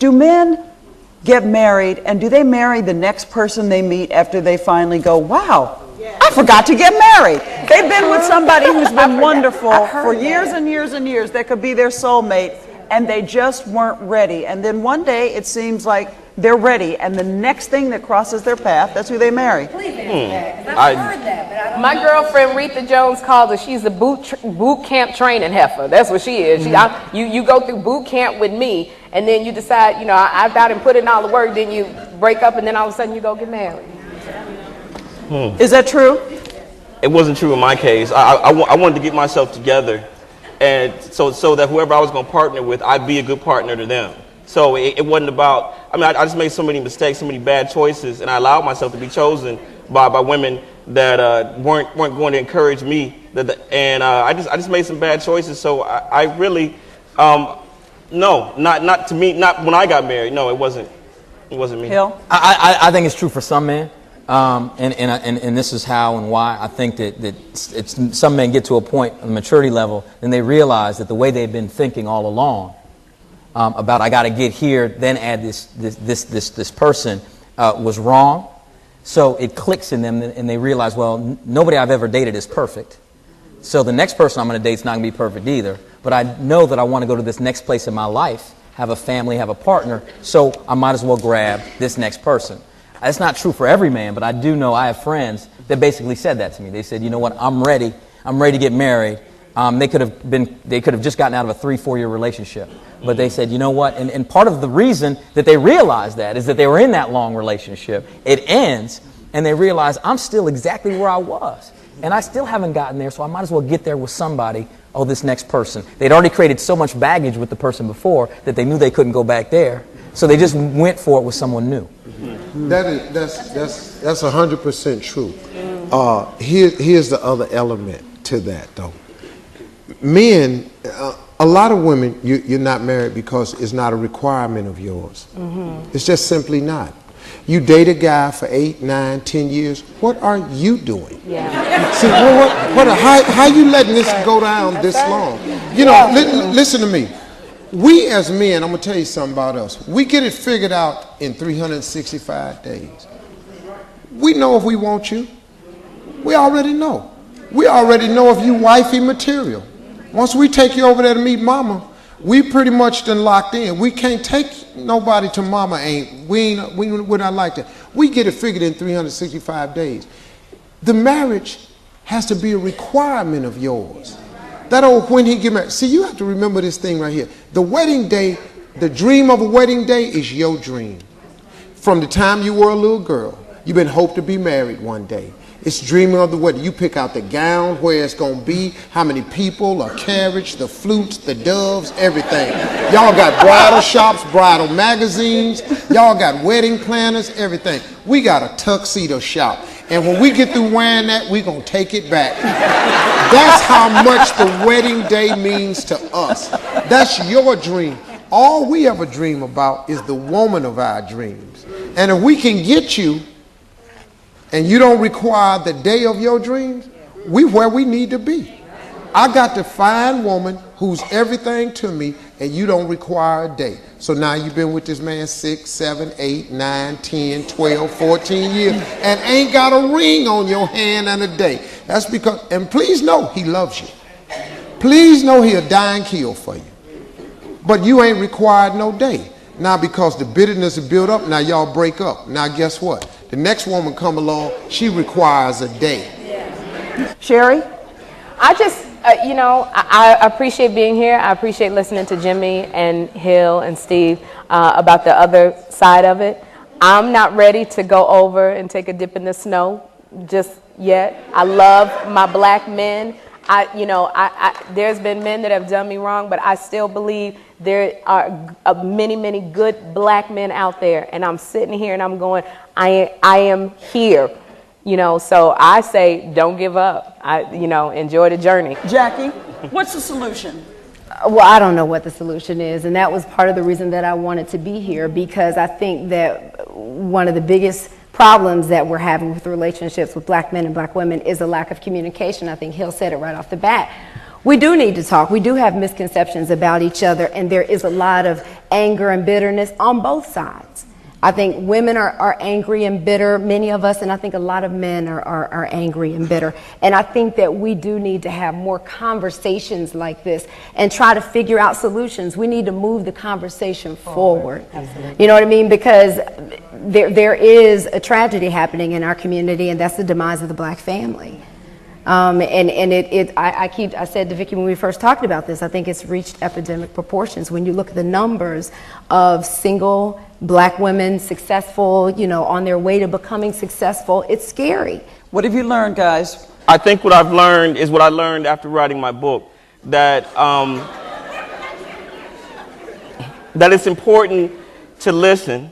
Do men get married, and do they marry the next person they meet after they finally go, wow, I forgot to get married? They've been with somebody who's been wonderful for years and years and years, that could be their soulmate, and they just weren't ready. And then one day it seems like they're ready, and the next thing that crosses their path, that's who they marry. I've heard that, but I don't My girlfriend Rita Jones calls her, she's a boot camp training heifer. That's what she is. You go through boot camp with me, and then you decide, I've got to put in all the work, then you break up, and then all of a sudden you go get married. Is that true? It wasn't true in my case. I wanted to get myself together, and so that whoever I was going to partner with, I'd be a good partner to them. So it wasn't about, I just made so many mistakes, so many bad choices, and I allowed myself to be chosen by women that weren't going to encourage me. I just made some bad choices. So I really, no, not to me, not when I got married. No, it wasn't me. Hill? I think it's true for some men, and this is how and why. I think that some men get to a point, a maturity level, and they realize that the way they've been thinking all along, about I got to get here, then add this person, was wrong. So it clicks in them, and they realize, well, nobody I've ever dated is perfect. So the next person I'm going to date is not going to be perfect either. But I know that I want to go to this next place in my life, have a family, have a partner. So I might as well grab this next person. That's not true for every man, but I do know I have friends that basically said that to me. They said, you know what, I'm ready to get married. They could have just gotten out of a 3-4 year relationship. But they said, you know what? And part of the reason that they realized that is that they were in that long relationship. It ends, and they realize I'm still exactly where I was. And I still haven't gotten there, so I might as well get there with somebody, this next person. They'd already created so much baggage with the person before that they knew they couldn't go back there. So they just went for it with someone new. That's 100% true. Here's the other element to that, though. Men, a lot of women, you're not married because it's not a requirement of yours. It's just simply not. You date a guy for 8, 9, 10 years. What are you doing? Yeah. See, how you letting this go down this long? Listen to me. We as men, I'm going to tell you something about us. We get it figured out in 365 days. We know if we want you. We already know. We already know if you wifey material. Once we take you over there to meet mama, we pretty much done locked in. We can't take nobody to mama we're not like that. We get it figured in 365 days. The marriage has to be a requirement of yours. That old when he get married. See, you have to remember this thing right here. The wedding day, the dream of a wedding day is your dream. From the time you were a little girl, you've been hoped to be married one day. It's dreaming of the wedding. You pick out the gown, where it's going to be, how many people, a carriage, the flutes, the doves, everything. Y'all got bridal shops, bridal magazines. Y'all got wedding planners, everything. We got a tuxedo shop. And when we get through wearing that, we're going to take it back. That's how much the wedding day means to us. That's your dream. All we ever dream about is the woman of our dreams. And if we can get you, and you don't require the day of your dreams, we where we need to be. I got to find woman who's everything to me, and you don't require a day. So now you've been with this man 6, 7, 8, 9, 10, 12, 14 years, and ain't got a ring on your hand and a day. That's because, and please know he loves you. Please know he'll die and kill for you. But you ain't required no day. Now because the bitterness is built up, now y'all break up. Now guess what? The next woman come along, she requires a day. Sherri? I just, I appreciate being here. I appreciate listening to Jimmy and Hill and Steve about the other side of it. I'm not ready to go over and take a dip in the snow just yet. I love my black men. There's been men that have done me wrong, but I still believe there are many, many good black men out there. And I'm sitting here and I'm going, I am here, so I say, don't give up. Enjoy the journey. Jackie, what's the solution? Well, I don't know what the solution is. And that was part of the reason that I wanted to be here, because I think that one of the biggest problems that we're having with relationships with black men and black women is a lack of communication. I think Hill said it right off the bat. We do need to talk. We do have misconceptions about each other, and there is a lot of anger and bitterness on both sides. I think women are angry and bitter, many of us, and I think a lot of men are angry and bitter. And I think that we do need to have more conversations like this and try to figure out solutions. We need to move the conversation forward. Absolutely. You know what I mean? Because there is a tragedy happening in our community, and that's the demise of the black family. I said to Vicki when we first talked about this, I think it's reached epidemic proportions. When you look at the numbers of single black women successful, on their way to becoming successful, it's scary. What have you learned, guys? I think what I've learned is what I learned after writing my book, that that it's important to listen,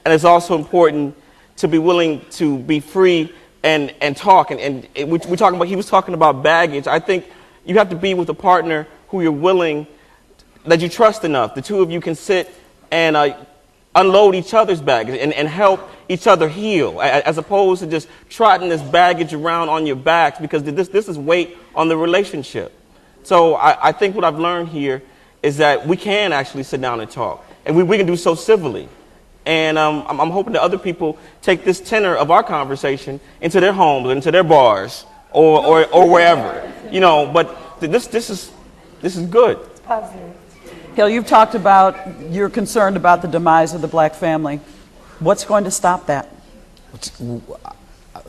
and it's also important to be willing to be free and talk. And we talking about, he was talking about baggage. I think you have to be with a partner who you're willing, that you trust enough. The two of you can sit and unload each other's baggage and help each other heal, as opposed to just trotting this baggage around on your backs, because this is weight on the relationship. So I think what I've learned here is that we can actually sit down and talk, and we can do so civilly. And I'm hoping that other people take this tenor of our conversation into their homes, into their bars, or wherever, But this is good. It's positive. Hill, you've talked about you're concerned about the demise of the black family. What's going to stop that?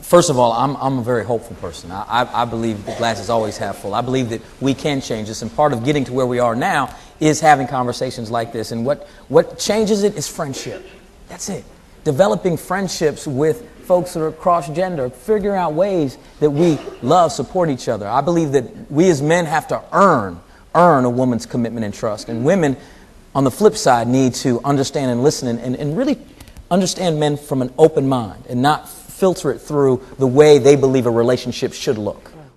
First of all, I'm a very hopeful person. I believe the glass is always half full. I believe that we can change this, and part of getting to where we are now is having conversations like this. And what changes it is friendship. That's it. Developing friendships with folks that are cross-gender, figuring out ways that we love, support each other. I believe that we as men have to earn a woman's commitment and trust. And women, on the flip side, need to understand and listen and really understand men from an open mind and not filter it through the way they believe a relationship should look.